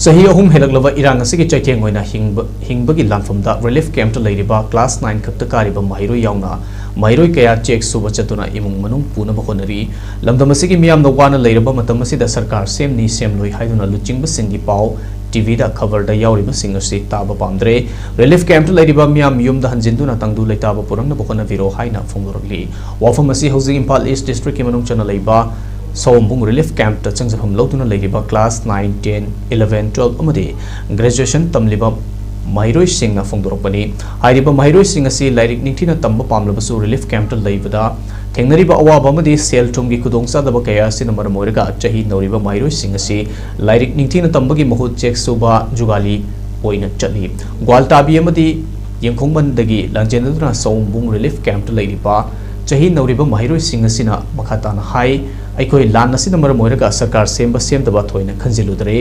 Sahi ahum helaglava irang asigi chaitheng oina hingbagi lanfamda relief camp to leiriba class 9 khakta kariba maheiroi yaona maheiroi kaya chek suba chattuna imung manung punaba hotnari lamdam asigi miyam na wana leiraba matam asida sarkar semni semloi haiduna luchingba singi pau TV da cover da yauriba singasi taba pamdre relief camp to leiriba miyam yumda hanjinduna tangdu leitaba purangna bokona viro haina phongdorli wafam asi housing Impal East district ki manung chana leiba Sombung relief camp ta changjam lotuna leiba class 9 10 11 12 amadi graduation tamliba maheiroi sing na phongdoropani hairiba maheiroi sing asi lairik ningthina tamba pamlabasu relief camp ta leibada thengnariba awaba amadi sel thonggi khudongsa daba kaya sina maramoiraga chahi nauriba maheiroi sing asi lairik ningthina tambagi mahut chek suba jugali oina chali gwaltabi amadi yengkhongmandagi lanjenduna sombung relief camp ta leiba chahi nauriba maheiroi sing asina makhatana hai aikoi lan asina maramoiraga sarkar semba semdaba thoina khanjiludre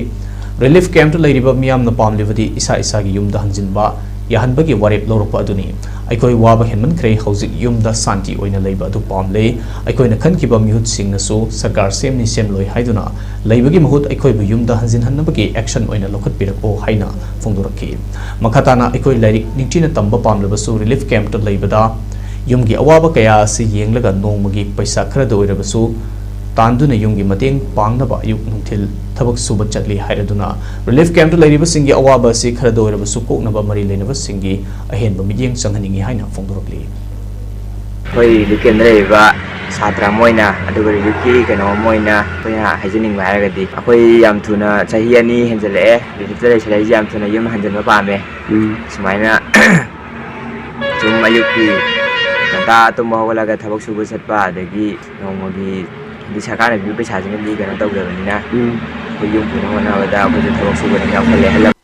relief camp to leiriba miyam na pamlivadi isa isa gi yumda hanjinba yahanbagi warep loropa aduni aikoi waba henman kre hojik yumda santi oina leiba adu pamle aikoi na khankiba mihut singna so sarkar semni semloi haiduna leibagi mahut aikoi bu yumda hanjin hannabagi action oina lokhat pirako haina phongdoraki makhatana aikoi lairik ningtina tamba pamlabasu relief camp to leibada yumgi awaba kaya si yenglaga nongmagi paisa khara doirabasu Tanduna yungi mateng pangnaba ayuk nungthil thabak suba chatli hairaduna relief camp to leiriba singi awaba si khara doiraba sukoknaba mari leinaba singi ahenba midyeng changhaningi haina phongdorokli hoi likendreiba satra moina aduga riki kano moina koya hajining ba haragadi akoi yam thuna chahi ani henjale literature selai yam thuna yum hanjanba pame sumaina jum ayuki nanta tumba walaga thabak suba chatpa adagi nongmogi di sarkar bi paisa jing di kana tawda ni na ko yung puna wana wada ko je thawak suba ni ya khale